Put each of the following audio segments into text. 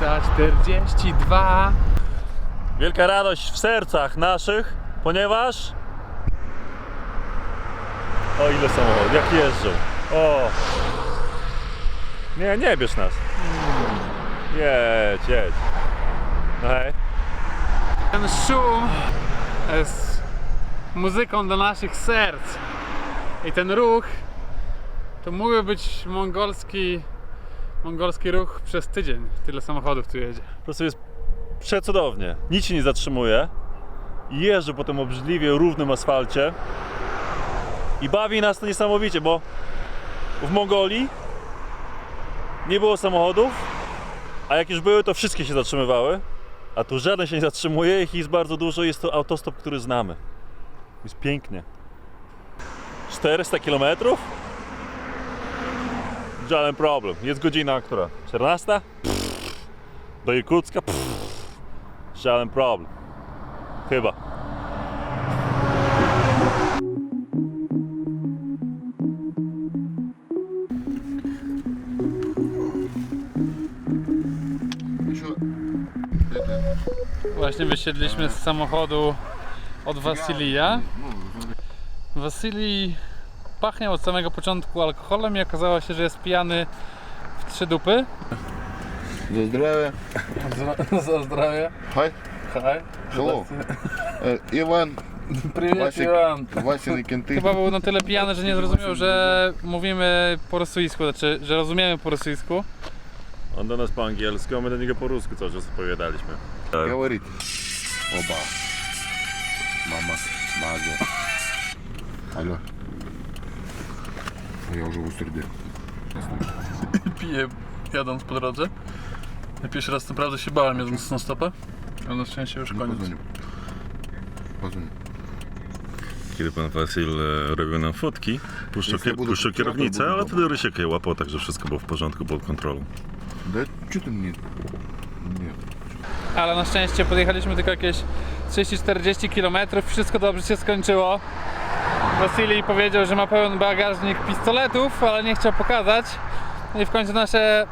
342. Wielka radość w sercach naszych, ponieważ... O, ile samochodów, jak jeżdżą. O! Nie bierz nas. Jedź. No hej. Ten szum jest muzyką do naszych serc. I ten ruch to mógłby być mongolski ruch przez tydzień. Tyle samochodów tu jedzie. Po prostu jest przecudownie. Nic się nie zatrzymuje. Jeżdżę po tym obrzydliwie równym asfalcie. I bawi nas to niesamowicie, bo w Mongolii nie było samochodów, a jak już były, to wszystkie się zatrzymywały. A tu żaden się nie zatrzymuje, ich jest bardzo dużo, jest to autostop, który znamy. Jest pięknie. 400 km? Żaden problem. Jest godzina, która? 14? Do Irkucka? Żaden problem. Chyba. Właśnie wysiedliśmy z samochodu od Wasilija. Wasilij pachniał od samego początku alkoholem i okazało się, że jest pijany w 3 dupy. За здравие. Za zdrowie. Hi. Hej. Hello. Иван. Привет, Iwan. Васин и кенты. Chyba był na tyle pijany, że nie zrozumiał, że mówimy po rosyjsku, znaczy, że rozumiemy po rosyjsku. On do nas po angielsku, a my do niego po rusku cały czas opowiadaliśmy. Говорит. Оба. Мама. Мага. Алло. Я уже в Устерде. Piję jadąc po drodze. Ja pierwszy raz naprawdę się bałem jadąc na stopę, ale na szczęście już koniec. Позвоню. Kiedy pan Wasil robił nam fotki, puszczał budu kierownicę, budu ale domu. wtedy Rysiek je łapał, tak że wszystko było w porządku, pod kontrolą. Да что ты мне? Нет. Ale na szczęście podjechaliśmy tylko jakieś 30-40 km, wszystko dobrze się skończyło. Wasilij powiedział, że ma pełen bagażnik pistoletów, ale nie chciał pokazać. I w końcu nasze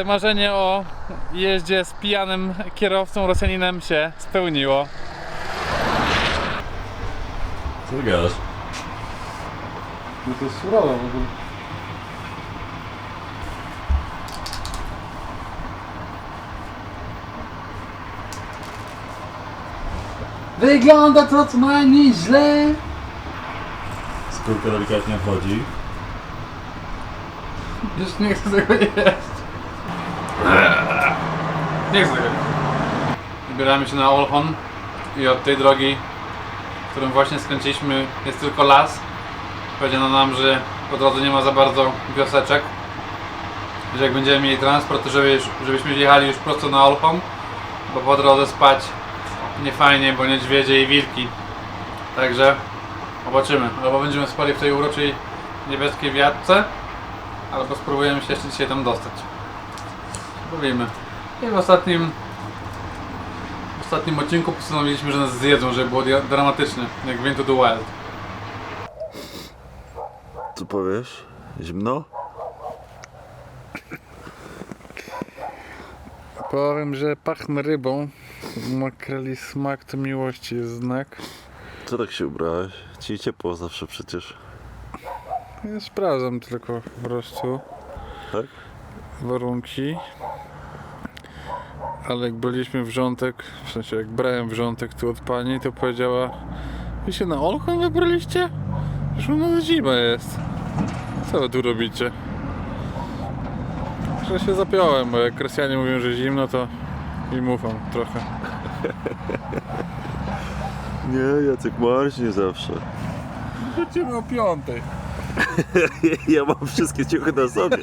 marzenie o jeździe z pijanym kierowcą Rosjaninem się spełniło. Co ty gadasz? No to jest surowe w ogóle. Wygląda to co najmniej źle. Skórka delikatnie wchodzi. Już nie chcę tego jeść. Nie chcę tego. Wybieramy się na Olchon i od tej drogi, którą właśnie skręciliśmy, jest tylko las. Powiedziano nam, że po drodze nie ma za bardzo wioseczek. Że jak będziemy mieli transport, to żebyśmy jechali już prosto na Olchon, bo po drodze spać nie fajnie, bo niedźwiedzie i wilki. Także zobaczymy. Albo będziemy spali w tej uroczej niebieskiej wiatce, albo spróbujemy się jeszcze dzisiaj tam dostać. Spróbujemy. I w ostatnim odcinku postanowiliśmy, że nas zjedzą, żeby było dramatycznie, jak w Into the Wild. Co powiesz? Zimno? Powiem, że pachnę rybą. Makreli smak to miłości jest znak. Co tak się ubrałeś? Ci ciepło zawsze przecież. Ja sprawdzam tylko po prostu Tak? warunki. Ale jak byliśmy wrzątek, w sensie jak brałem wrzątek tu od pani, to powiedziała: wy się na Olchon wybraliście? Już u nas zima jest. Co wy tu robicie? Że się zapiąłem, bo jak Rosjanie mówią, że zimno, to im ufam trochę. Nie, Jacek marznie zawsze. Lecimy o 5:00. Ja mam wszystkie ciuchy na sobie.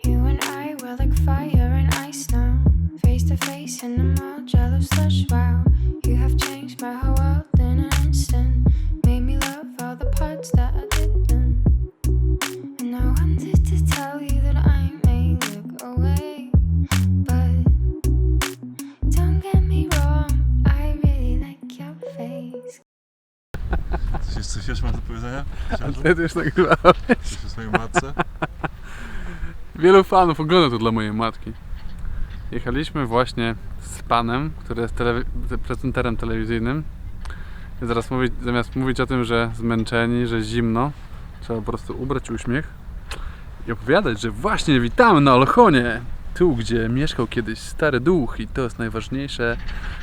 You and I were like fire and ice now, face to face in a mild jello slush. Wow, you have changed my whole world in an instant, made me love all the parts that I didn't. And I wanted to tell you that I may look away, but don't get me wrong, I really like your face. Coś jeszcze masz do powiedzenia? A ty już nagrywałeś? Coś o swojej matce? Wielu fanów ogląda to dla mojej matki. Jechaliśmy właśnie z panem, który jest prezenterem telewizyjnym. I zaraz zamiast mówić o tym, że zmęczeni, że zimno, trzeba po prostu ubrać uśmiech i opowiadać, że właśnie witamy na Olchonie. Tu, gdzie mieszkał kiedyś stary duch i to jest najważniejsze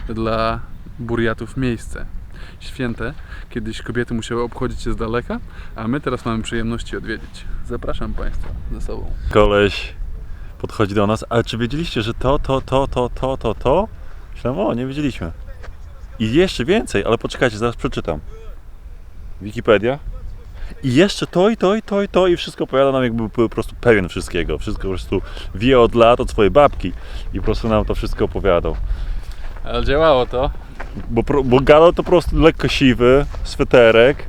dla Burjatów miejsce. Święte. Kiedyś kobiety musiały obchodzić się z daleka, a my teraz mamy przyjemności odwiedzić. Zapraszam Państwa ze sobą. Koleś podchodzi do nas, ale czy wiedzieliście, że to? Myślałem, o, nie wiedzieliśmy. I jeszcze więcej, ale poczekajcie, zaraz przeczytam. Wikipedia. I jeszcze to i wszystko opowiada nam, jakby był po prostu pewien wszystkiego. Wszystko po prostu wie od lat od swojej babki i po prostu nam to wszystko opowiadał. Ale działało to. Bo gadał to po prostu lekko siwy, sweterek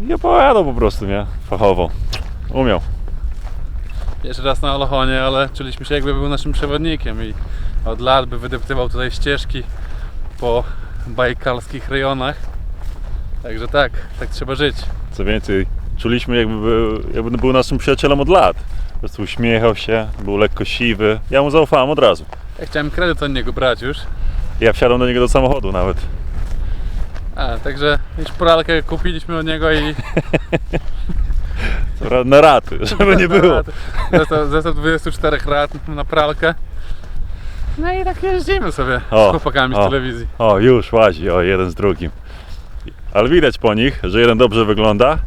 i opowiadał po prostu, nie? Fachowo. Umiał. Pierwszy raz na Olchonie, ale czuliśmy się, jakby był naszym przewodnikiem i od lat by wydeptywał tutaj ścieżki po bajkalskich rejonach. Także tak trzeba żyć. Co więcej, czuliśmy, jakby był naszym przyjacielem od lat. Po prostu uśmiechał się, był lekko siwy. Ja mu zaufałem od razu. Ja chciałem kredyt od niego brać już. Ja wsiadłem do niego do samochodu nawet. Także już pralkę kupiliśmy od niego i Na raty, żeby nie było. Zestaw 24 rat na pralkę. No i tak jeździmy sobie O, z chłopakami z telewizji. O, już łazi, jeden z drugim. Ale widać po nich, że jeden dobrze wygląda,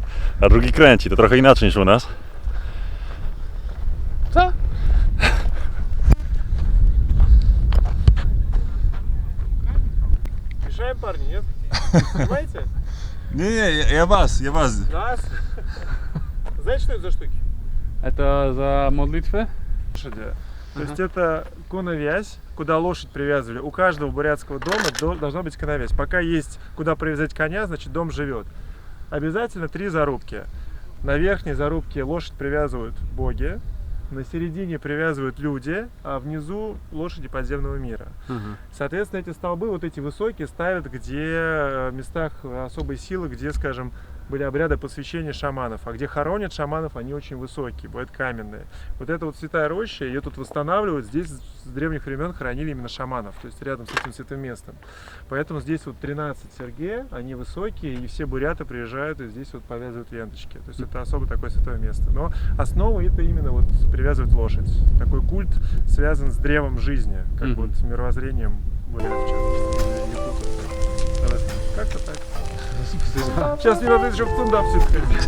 a drugi kręci. To trochę inaczej niż u nas. Co? Мешаем, парни, нет? Понимаете? Не, я вас. Нас. Знаете, что это за штуки? To za modlitwę? Лошади. То есть это коновязь, куда лошадь привязывали. У каждого бурятского дома должна быть коновязь. Пока есть куда привязать коня, значит дом живет. Обязательно 3 зарубки. На верхней зарубке лошадь привязывают боги, на середине привязывают люди, а внизу лошади подземного мира. Соответственно, эти столбы, вот эти высокие, ставят где в местах особой силы, где, скажем, были обряды посвящения шаманов, а где хоронят шаманов, они очень высокие, бывают каменные. Вот эта вот святая роща, ее тут восстанавливают, здесь с древних времен хоронили именно шаманов, то есть рядом с этим святым местом. Поэтому здесь вот 13 сергеев, они высокие, и все буряты приезжают и здесь вот повязывают ленточки. То есть это особо такое святое место. Но основа это именно вот привязывать лошадь. Такой культ связан с древом жизни, как вот с мировоззрением бурят, в частности, якутов. Как-то так. Сейчас не надо еще в цундап все сказать.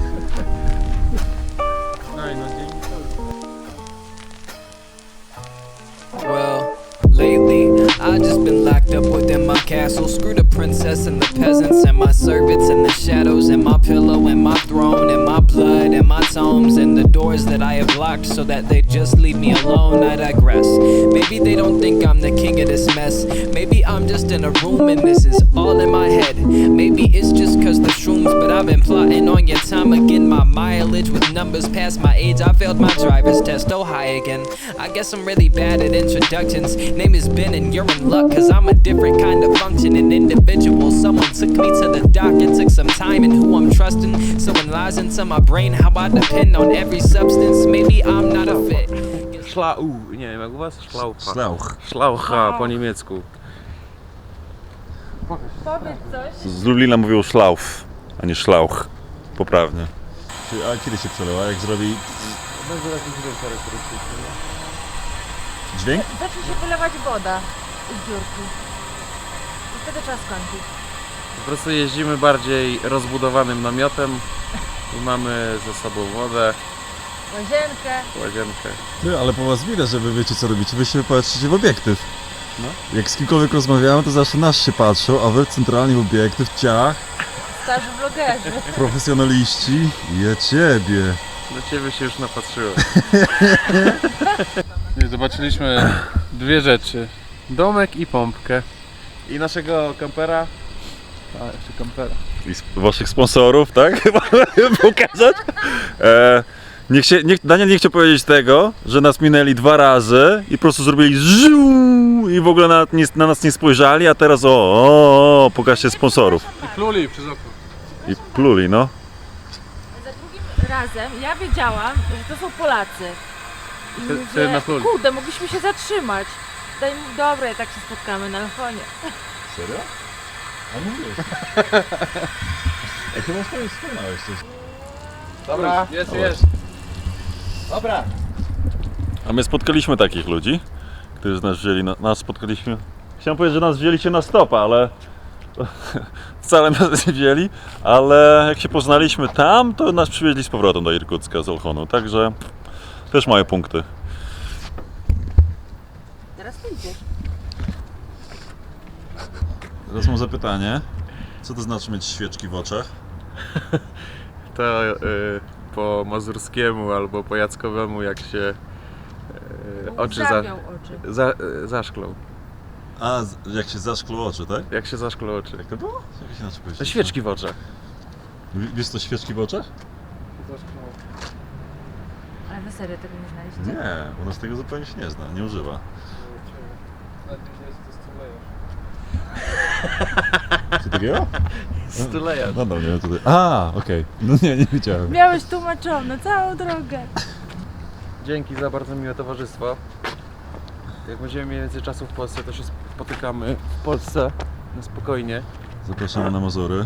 Well, lately I've just been locked up within my castle. Screw the princess and the peasants and my servants and the shadows and my pillow and my throne and my blood and my tomes and the doors that I have locked so that they just leave me alone. I digress. Maybe they don't think I'm the king of this mess. Maybe I'm just in a room and this is all in my head. Maybe it's just cause the shrooms, but I've been plotting on your time again. My mileage with numbers past my age. I failed my driver's test, oh hi again. I guess I'm really bad at introductions. Name is Ben and you're in luck cause I'm a different kind of functioning individual. Someone took me to the doc, it took some time and who I'm trusting. Someone lies into my brain, how I depend on every substance. Maybe I'm not a fit. Nie wiem jak u was? Szlaucha. Schlauch. Szlaucha po niemiecku. Z Lublina mówią szlauf, a nie szlauch. Poprawnie. A kiedy się przelewa? Jak zrobi dźwięk? Zacznie się wylewać woda z dziurki. I wtedy trzeba skończyć. Po prostu jeździmy bardziej rozbudowanym namiotem i mamy ze sobą wodę, łazienkę. Ty, ale po was widać, że wy wiecie co robicie. Wy się patrzycie w obiektyw. Jak z kimkolwiek rozmawiamy, to zawsze nas się patrzą, a wy centralnie w obiektyw, ciach, Starzy vlogerzy. profesjonaliści. Ja ciebie. Na ciebie się już napatrzyłem. Zobaczyliśmy dwie rzeczy. Domek i pompkę. I naszego kampera. A, jeszcze kampera. I z waszych sponsorów, tak? Chyba pokazać. Daniel nie chciał powiedzieć tego, że nas minęli 2 razy i po prostu zrobili żuuu i w ogóle na nas nie spojrzeli, a teraz pokażcie sponsorów. I pluli przez okno. I pluli, no. Za drugim razem ja wiedziałam, że to są Polacy. I Wtedy mówię, nas lubi. kurde, mogliśmy się zatrzymać. Daj mi, dobra, i tak się spotkamy na Lechonie. Serio? A mówiłeś. Ja chyba swoje wspomniałeś coś. Dobra, jest. Dobra. A my spotkaliśmy takich ludzi, którzy nas wzięli, nas spotkaliśmy. Chciałem powiedzieć, że nas wzięliście na stopa, ale wcale nas nie wzięli, ale jak się poznaliśmy tam, to nas przywieźli z powrotem do Irkucka z Olchonu, także też mają punkty. Teraz ty idziesz. Teraz mam zapytanie. Co to znaczy mieć świeczki w oczach? To po mazurskiemu albo po jackowemu, jak się oczy Zawiał oczy. zaszklą. A, jak się zaszklą oczy, tak? Jak się zaszklą oczy. Jak to było? Jak się inaczej To powiedzieć? świeczki w oczach. Wiesz co, świeczki w oczach? Ale wy serio tego nie znaliście? Nie, u nas tego zupełnie się nie zna, nie używa. Co takiego? Stuleja. Nadal nie wiem tutaj. A, okej. No nie wiedziałem. Miałeś tłumaczone całą drogę. Dzięki za bardzo miłe towarzystwo. Jak będziemy mieli więcej czasu w Polsce, to się spotykamy w Polsce na spokojnie. Zapraszamy na Mazury.